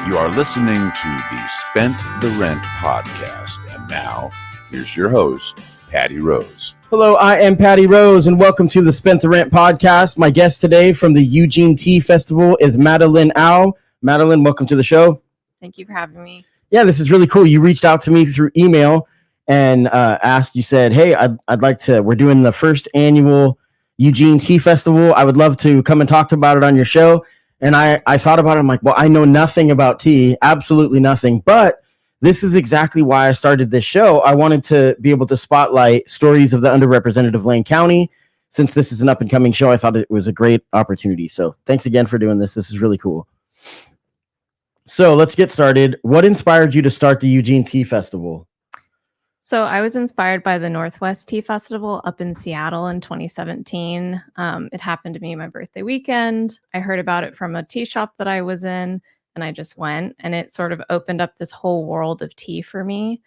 You are listening to the Spent the Rent podcast. And now, here's your host, Patty Rose. Hello, I am Patty Rose, and welcome to the Spent the Rent podcast. My guest today from the Eugene Tea Festival is Madelaine Au. Madelaine, welcome to the show. Thank you for having me. Yeah, this is really cool. You reached out to me through email and you said, hey, I'd like to, we're doing the first annual Eugene Tea Festival. I would love to come and talk about it on your show. And I thought about it. I'm like, well, I know nothing about tea, absolutely nothing. But this is exactly why I started this show. I wanted to be able to spotlight stories of the underrepresented of Lane County. Since this is an up and coming show, I thought it was a great opportunity. So thanks again for doing this. This is really cool. So let's get started. What inspired you to start the Eugene Tea Festival? So I was inspired by the Northwest Tea Festival up in Seattle in 2017. It happened to be my birthday weekend. I heard about it from a tea shop that I was in, and I just went, and it sort of opened up this whole world of tea for me.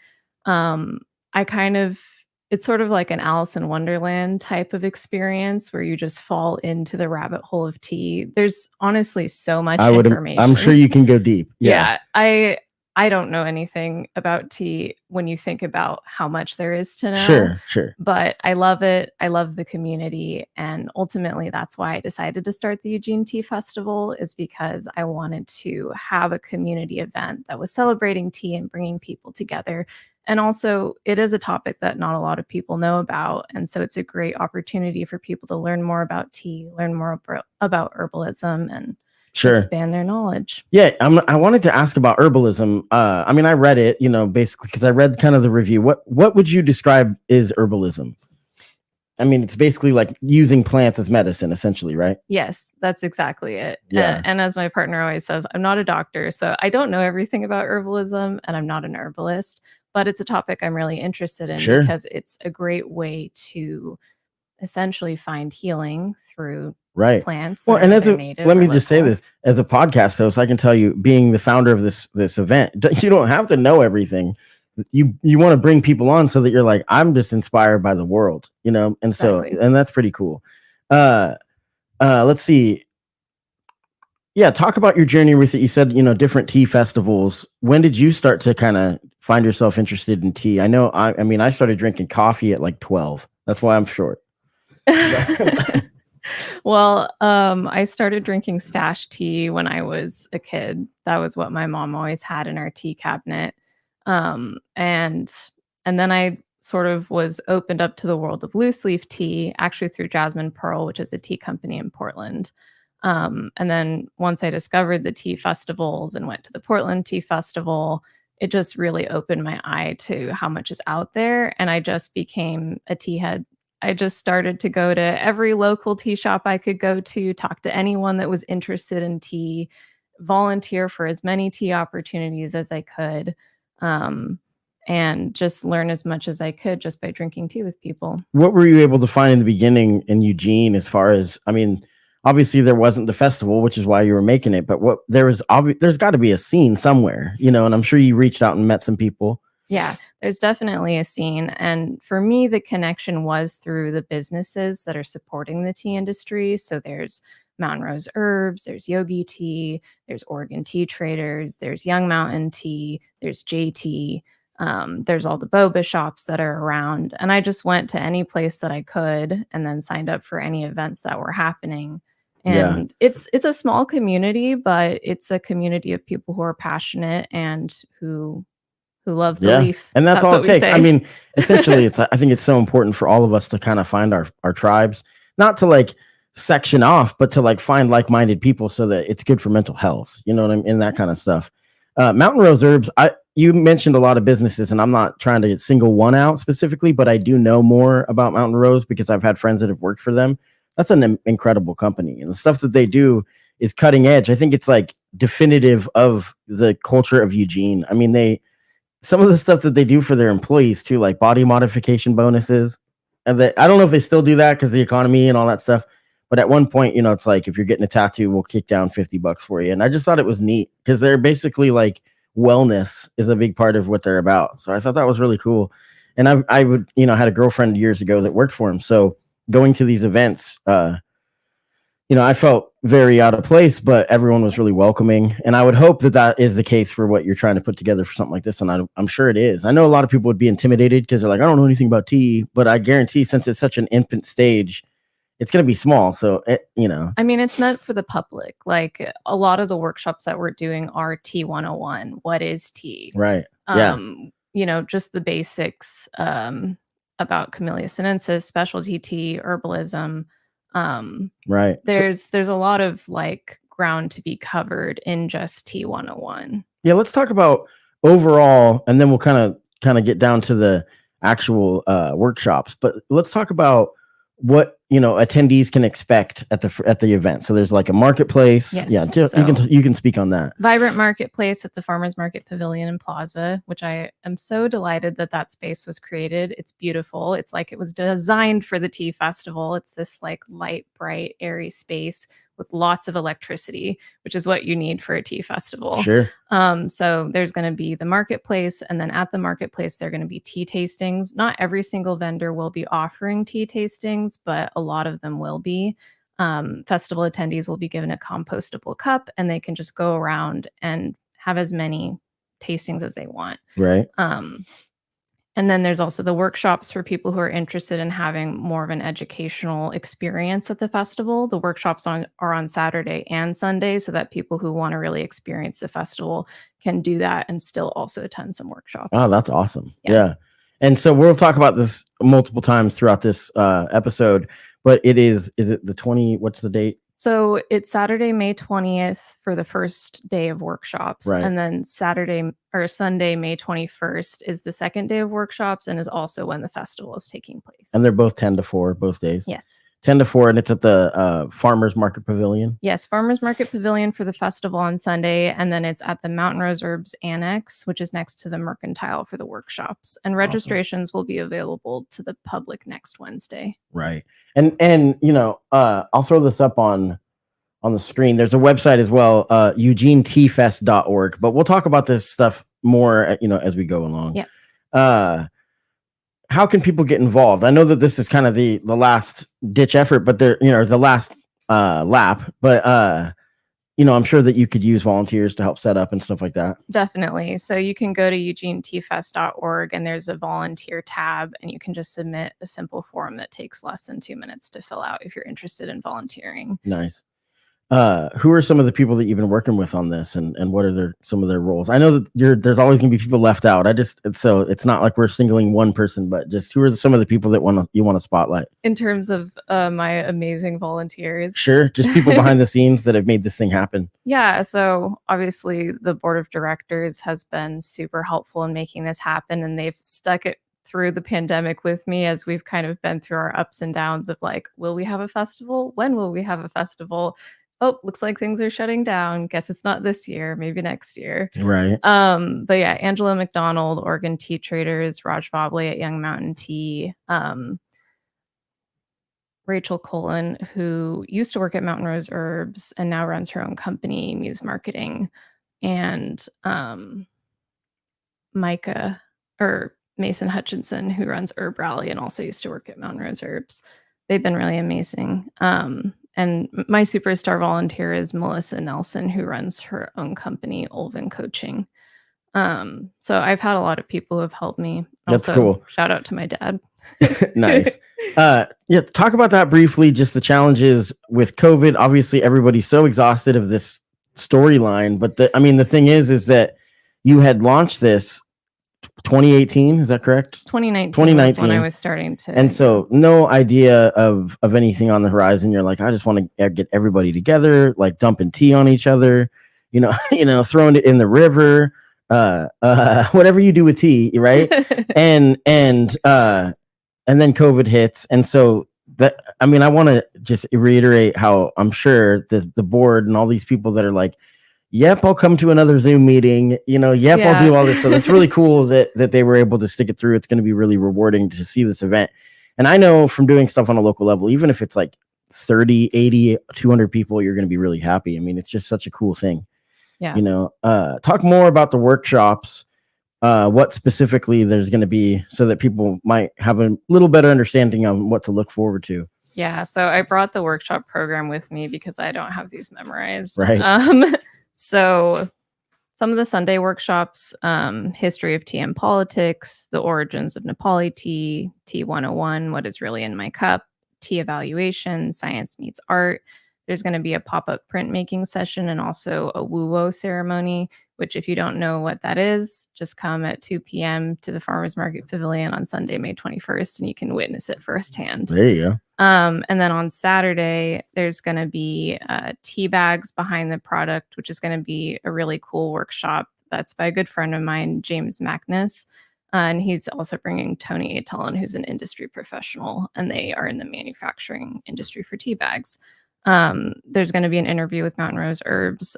It's sort of like an Alice in Wonderland type of experience where you just fall into the rabbit hole of tea. There's honestly so much information. I'm sure you can go deep. Yeah, I don't know anything about tea when you think about how much there is to know. Sure. But I love it. I love the community. And ultimately, that's why I decided to start the Eugene Tea Festival, is because I wanted to have a community event that was celebrating tea and bringing people together. And also, it is a topic that not a lot of people know about. And so it's a great opportunity for people to learn more about tea, learn more about herbalism, and expand their knowledge. Yeah, I wanted to ask about herbalism. I read it, basically because I read kind of the review. What would you describe is herbalism? I mean, it's basically like using plants as medicine, essentially, right? Yes, that's exactly it. Yeah. And as my partner always says, I'm not a doctor, so I don't know everything about herbalism, and I'm not an herbalist, but it's a topic I'm really interested in because it's a great way to essentially find healing through plants. Well, and let me just say this, as a podcast host, I can tell you, being the founder of this event, you don't have to know everything. You want to bring people on so that you're like, I'm just inspired by the world, and exactly. And that's pretty cool. Let's see. Yeah, talk about your journey with it. You said, different tea festivals. When did you start to kind of find yourself interested in tea? I know, I started drinking coffee at like 12. That's why I'm short. Well, I started drinking stash tea when I was a kid. That was what my mom always had in our tea cabinet. And then I sort of was opened up to the world of loose leaf tea, actually through Jasmine Pearl, which is a tea company in Portland. And then once I discovered the tea festivals and went to the Portland Tea Festival, it just really opened my eye to how much is out there. And I just became a tea head. I just started to go to every local tea shop I could go to, talk to anyone that was interested in tea, volunteer for as many tea opportunities as I could, and just learn as much as I could just by drinking tea with people. What were you able to find in the beginning in Eugene as far as, obviously there wasn't the festival, which is why you were making it, but there's got to be a scene somewhere, and I'm sure you reached out and met some people. Yeah, there's definitely a scene. And for me, the connection was through the businesses that are supporting the tea industry. So there's Mountain Rose Herbs, there's Yogi Tea, there's Oregon Tea Traders, there's Young Mountain Tea, there's JT, there's all the boba shops that are around. And I just went to any place that I could and then signed up for any events that were happening. And it's a small community, but it's a community of people who are passionate and who love the leaf. And that's all it takes. Essentially, I think it's so important for all of us to kind of find our tribes, not to like section off, but to like find like-minded people so that it's good for mental health, and that kind of stuff. Mountain Rose Herbs, you mentioned a lot of businesses, and I'm not trying to single one out specifically, but I do know more about Mountain Rose because I've had friends that have worked for them. That's an incredible company, and the stuff that they do is cutting edge. I think it's like definitive of the culture of Eugene. Some of the stuff that they do for their employees too, like body modification bonuses. And I don't know if they still do that because the economy and all that stuff. But at one point, it's like, if you're getting a tattoo, we'll kick down $50 for you. And I just thought it was neat because they're basically like wellness is a big part of what they're about. So I thought that was really cool. And I had a girlfriend years ago that worked for him. So going to these events, I felt very out of place, but everyone was really welcoming. And I would hope that that is the case for what you're trying to put together for something like this. And I'm sure it is. I know a lot of people would be intimidated because they're like, I don't know anything about tea, but I guarantee since it's such an infant stage, it's going to be small. So, I mean, it's meant for the public. Like a lot of the workshops that we're doing are tea 101. What is tea? Right. Just the basics about Camellia sinensis, specialty tea, herbalism. Right. There's a lot of like ground to be covered in just tea 101. Yeah, let's talk about overall, and then we'll kind of get down to the actual workshops. But let's talk about what attendees can expect at the event. So there's like a marketplace. Yes, you can speak on that. Vibrant marketplace at the Farmers Market Pavilion and Plaza, which I am so delighted that space was created. It's beautiful. It's like it was designed for the tea festival. It's this like light, bright, airy space with lots of electricity, which is what you need for a tea festival. Sure. So there's going to be the marketplace, and then at the marketplace, there are going to be tea tastings. Not every single vendor will be offering tea tastings, but a lot of them will be. Festival attendees will be given a compostable cup, and they can just go around and have as many tastings as they want. Right. And then there's also the workshops for people who are interested in having more of an educational experience at the festival. The workshops are on Saturday and Sunday, so that people who want to really experience the festival can do that and still also attend some workshops. Oh, that's awesome. Yeah. And so we'll talk about this multiple times throughout this episode, but is it the 20, what's the date? So it's Saturday, May 20th for the first day of workshops. Right. And then Sunday, May 21st is the second day of workshops and is also when the festival is taking place. And they're both 10 to 4, both days? Yes. 10 to 4, and it's at the Farmers Market Pavilion? Yes, Farmers Market Pavilion for the festival on Sunday, and then it's at the Mountain Rose Herbs Annex, which is next to the Mercantile for the workshops. And registrations will be available to the public next Wednesday. Right. And I'll throw this up on the screen. There's a website as well, eugeneteafest.org, but we'll talk about this stuff more, as we go along. Yeah. How can people get involved? I know that this is kind of the last ditch effort, but the last lap, but I'm sure that you could use volunteers to help set up and stuff like that. Definitely. So you can go to eugeneteafest.org and there's a volunteer tab, and you can just submit a simple form that takes less than 2 minutes to fill out if you're interested in volunteering. Nice. Who are some of the people that you've been working with on this, and what are some of their roles? I know that there's always going to be people left out. So it's not like we're singling one person, but just who are some of the people that you want to spotlight? In terms of my amazing volunteers. Sure. Just people behind the scenes that have made this thing happen. Yeah. So obviously the board of directors has been super helpful in making this happen, and they've stuck it through the pandemic with me as we've kind of been through our ups and downs of like, will we have a festival? When will we have a festival? Oh, looks like things are shutting down. Guess it's not this year, maybe next year. Right. But yeah, Angela McDonald, Oregon Tea Traders, Raj Vobley at Young Mountain Tea, Rachel Colin, who used to work at Mountain Rose Herbs and now runs her own company, Muse Marketing, and Mason Hutchinson, who runs Herb Rally and also used to work at Mountain Rose Herbs. They've been really amazing. And my superstar volunteer is Melissa Nelson, who runs her own company, Olvin Coaching. So I've had a lot of people who have helped me. That's also, cool. Shout out to my dad. Nice. Yeah, talk about that briefly, just the challenges with COVID. Obviously, everybody's so exhausted of this storyline, but the thing is that you had launched this 2018, is that correct? 2019 was when I was starting to. And so no idea of anything on the horizon. You're like, I just want to get everybody together, like dumping tea on each other, throwing it in the river, whatever you do with tea, right? and then COVID hits. And so I want to just reiterate how I'm sure the board and all these people that are like, yep, I'll come to another Zoom meeting, I'll do all this. So that's really cool that they were able to stick it through. It's going to be really rewarding to see this event. And I know from doing stuff on a local level, even if it's like 30, 80, 200 people, you're going to be really happy. It's just such a cool thing. Yeah. Talk more about the workshops, what specifically there's going to be so that people might have a little better understanding on what to look forward to. Yeah, so I brought the workshop program with me because I don't have these memorized. Right. So some of the Sunday workshops, history of tea and politics, the origins of Nepali tea, tea 101, what is really in my cup, tea evaluation, science meets art. There's going to be a pop-up printmaking session and also a woo-wo ceremony, which if you don't know what that is, just come at 2 p.m. to the Farmers Market Pavilion on Sunday, May 21st, and you can witness it firsthand. There you go. And then on Saturday, there's going to be tea bags behind the product, which is going to be a really cool workshop. That's by a good friend of mine, James Magnus. And he's also bringing Tony Atellon, who's an industry professional, and they are in the manufacturing industry for tea bags. There's going to be an interview with Mountain Rose Herbs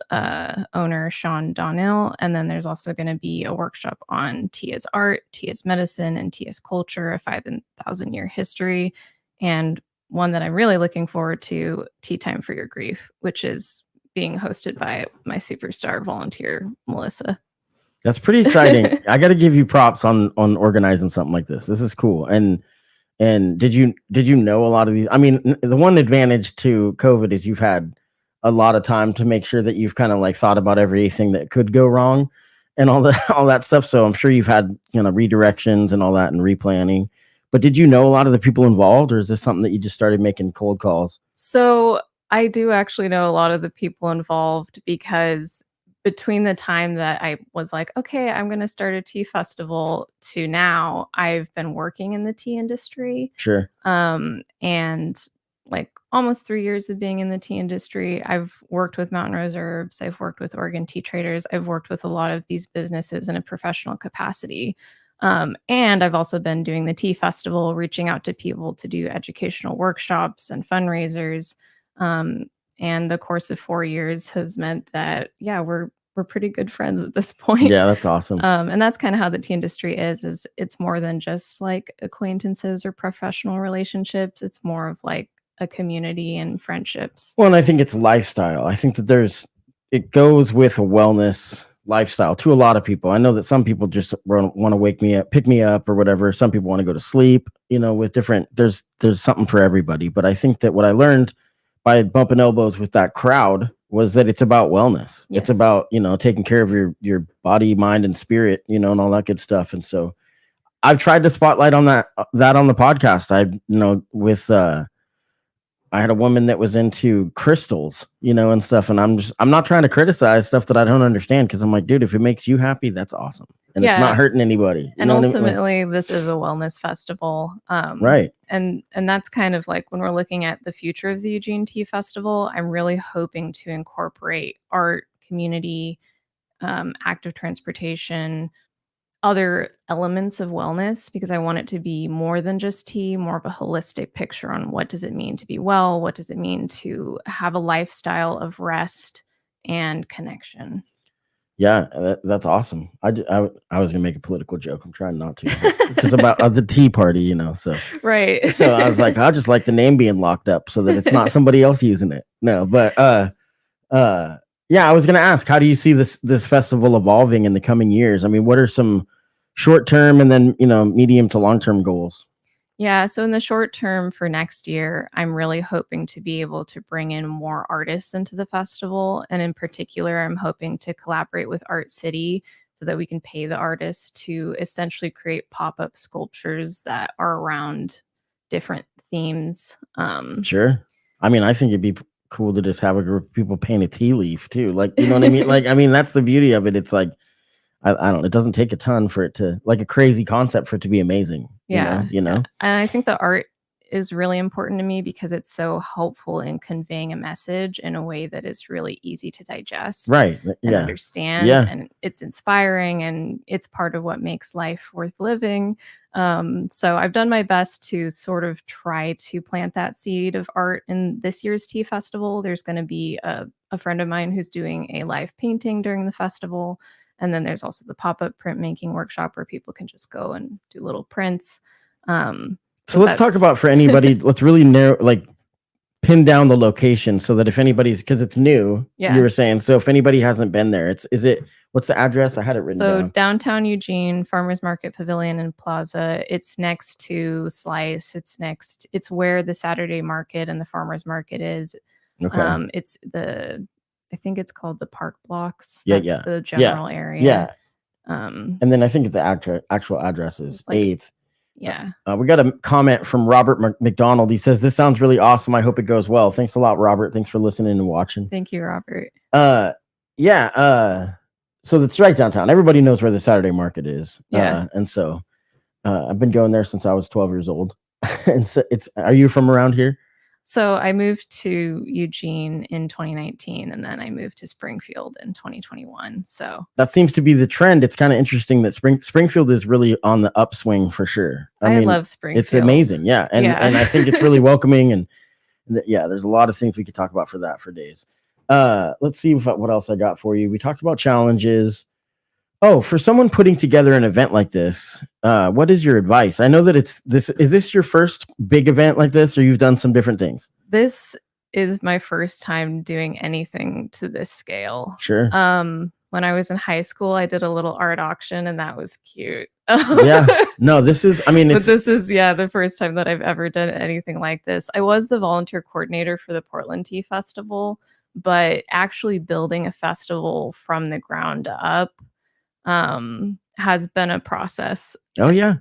owner Sean Donnell, and then there's also going to be a workshop on tea as art, tea as medicine, and tea as culture, a 5,000-year history, and one that I'm really looking forward to, Tea Time for Your Grief, which is being hosted by my superstar volunteer, Melissa. That's pretty exciting. I got to give you props on organizing something like this. This is cool. And did you know a lot of these? I mean, the one advantage to COVID is you've had a lot of time to make sure that you've kind of like thought about everything that could go wrong and all that stuff. So I'm sure you've had, redirections and all that and replanning. But did you know a lot of the people involved, or is this something that you just started making cold calls? So I do actually know a lot of the people involved because between the time that I was like, okay, I'm going to start a tea festival to now, I've been working in the tea industry. Sure. And like almost 3 years of being in the tea industry, I've worked with Mountain Rose Herbs. I've worked with Oregon Tea Traders. I've worked with a lot of these businesses in a professional capacity. And I've also been doing the tea festival, reaching out to people to do educational workshops and fundraisers. And the course of 4 years has meant that, yeah, we're pretty good friends at this point. Yeah, that's awesome. And that's kind of how the tea industry is it's more than just like acquaintances or professional relationships. It's more of like a community and friendships. Well, and I think it's lifestyle. I think that it goes with a wellness lifestyle to a lot of people. I know that some people just want to wake me up, pick me up or whatever. Some people want to go to sleep, with different, there's something for everybody. But I think that what I learned by bumping elbows with that crowd was that it's about wellness. Yes. It's about, taking care of your body, mind, and spirit, and all that good stuff. And so I've tried to spotlight on that on the podcast. I had a woman that was into crystals, and stuff. And I'm not trying to criticize stuff that I don't understand. Cause I'm like, dude, if it makes you happy, that's awesome. And it's not hurting anybody. And ultimately, this is a wellness festival. Right. And that's kind of like when we're looking at the future of the Eugene Tea Festival, I'm really hoping to incorporate art, community, active transportation, other elements of wellness, because I want it to be more than just tea, more of a holistic picture on what does it mean to be well? What does it mean to have a lifestyle of rest and connection? Yeah, that's awesome. I was gonna make a political joke. I'm trying not to, because about the Tea Party, so right. So I was like, I just like the name being locked up so that it's not somebody else using it. No, but yeah, I was gonna ask, how do you see this festival evolving in the coming years? I mean, what are some short term and then medium to long term goals? Yeah, so in the short term for next year, I'm really hoping to be able to bring in more artists into the festival. And in particular, I'm hoping to collaborate with Art City so that we can pay the artists to essentially create pop-up sculptures that are around different themes. Sure. I mean, I think it'd be cool to just have a group of people paint a tea leaf too. Like, you know what I mean? Like, I mean, that's the beauty of it. It's like, I don't, it doesn't take a ton for it to, like, a crazy concept for it to be amazing. Yeah. You know? And I think the art is really important to me because it's so helpful in conveying a message in a way that is really easy to digest. Right. And understand. Yeah. And it's inspiring and it's part of what makes life worth living. So I've done my best to sort of try to plant that seed of art in this year's tea festival. There's going to be a friend of mine who's doing a live painting during the festival. And then there's also the pop-up printmaking workshop where people can just go and do little prints. So let's talk about, for anybody, let's really narrow, like, pin down the location so that if anybody's, because it's new, Yeah. you were saying, so if anybody hasn't been there, what's the address? I had it written So down. downtown Eugene, Farmers Market Pavilion and Plaza. It's next to Slice. It's where the Saturday market and the farmers market is. Okay. I think it's called the Park Blocks. Yeah, That's the general area. Yeah. And then I think the actual address is like, 8th. Yeah. We got a comment from Robert McDonald. He says, "This sounds really awesome. I hope it goes well." Thanks a lot, Robert. Thanks for listening and watching. Thank you, Robert. Yeah. So it's right downtown. Everybody knows where the Saturday market is. Yeah. And so I've been going there since I was 12 years old. And so are you from around here? So I moved to Eugene in 2019, and then I moved to Springfield in 2021. So that seems to be the trend. It's kind of interesting that Springfield is really on the upswing for sure. I mean, love Springfield. It's amazing. Yeah. And I think it's really welcoming. And there's a lot of things we could talk about for days. Let's see what else I got for you. We talked about challenges. Oh, for someone putting together an event like this, what is your advice? I know that is this your first big event like this, or you've done some different things? This is my first time doing anything to this scale. Sure. When I was in high school, I did a little art auction, and that was cute. Yeah. No, this is the first time that I've ever done anything like this. I was the volunteer coordinator for the Portland Tea Festival, but actually building a festival from the ground up has been a process. Oh yeah.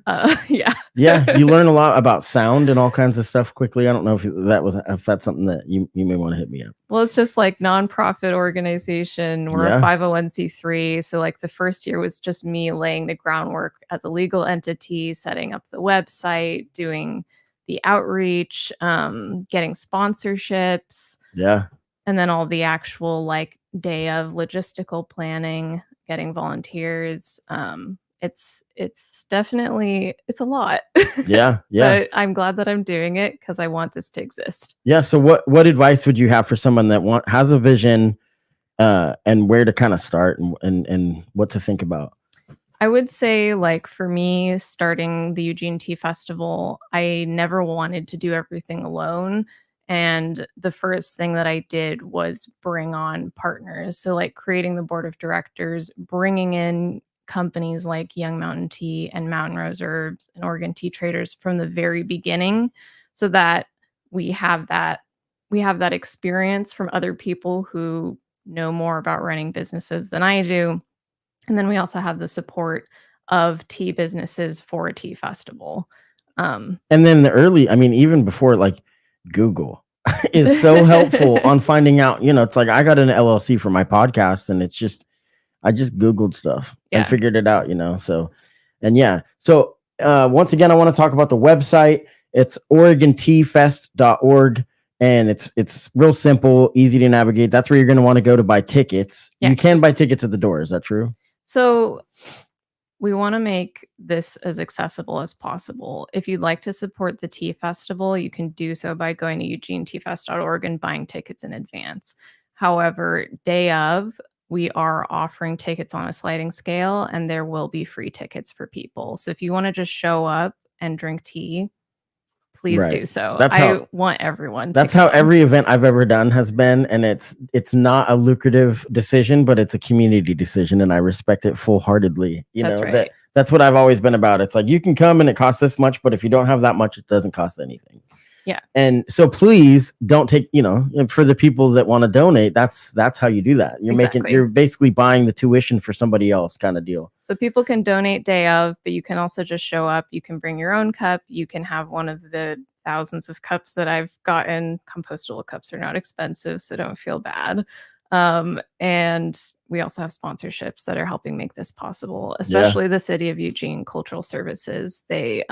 Yeah. Yeah. You learn a lot about sound and all kinds of stuff quickly. I don't know if that's something that you may want to hit me up. Well, it's just like nonprofit organization. We're a 501c3. So like the first year was just me laying the groundwork as a legal entity, setting up the website, doing the outreach, getting sponsorships. Yeah. And then all the actual like day of logistical planning, getting volunteers. It's definitely, it's a lot. Yeah. But I'm glad that I'm doing it because I want this to exist. Yeah. So what advice would you have for someone that has a vision and where to kind of start and what to think about? I would say, like, for me, starting the Eugene Tea Festival, I never wanted to do everything alone. And the first thing that I did was bring on partners. So like creating the board of directors, bringing in companies like Young Mountain Tea and Mountain Rose Herbs and Oregon Tea Traders from the very beginning, so that we have that experience from other people who know more about running businesses than I do. And then we also have the support of tea businesses for a tea festival. And then even before, like, Google is so helpful on finding out, it's like I got an LLC for my podcast and I just Googled stuff and figured it out, so once again, I want to talk about the website. It's OregonTeaFest.org, and it's real simple, easy to navigate. That's where you're going to want to go to buy tickets. You can buy tickets at the door. Is that true? So we want to make this as accessible as possible. If you'd like to support the Tea Festival, you can do so by going to EugeneTeaFest.org and buying tickets in advance. However, day of, we are offering tickets on a sliding scale, and there will be free tickets for people. So if you want to just show up and drink tea, please do so. I want everyone. That's how every event I've ever done has been, and it's not a lucrative decision, but it's a community decision, and I respect it full-heartedly. That's what I've always been about. It's like you can come and it costs this much, but if you don't have that much, it doesn't cost anything. Yeah. And so please don't take, for the people that want to donate, that's how you do that. You're basically buying the tuition for somebody else kind of deal. So people can donate day of, but you can also just show up. You can bring your own cup. You can have one of the thousands of cups that I've gotten. Compostable cups are not expensive, so don't feel bad. And we also have sponsorships that are helping make this possible, especially the City of Eugene Cultural Services. They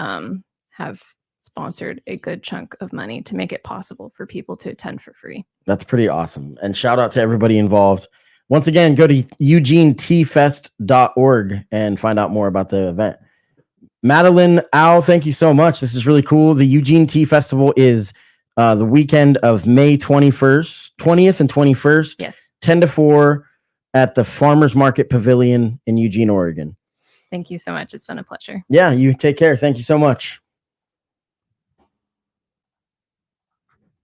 have sponsored a good chunk of money to make it possible for people to attend for free. That's pretty awesome. And shout out to everybody involved. Once again, go to EugeneTeaFest.org and find out more about the event. Madelaine Au, thank you so much. This is really cool. The Eugene Tea Festival is the weekend of May 20th and 21st. Yes. 10 to 4 at the Farmers Market Pavilion in Eugene, Oregon. Thank you so much. It's been a pleasure. Yeah, you take care. Thank you so much.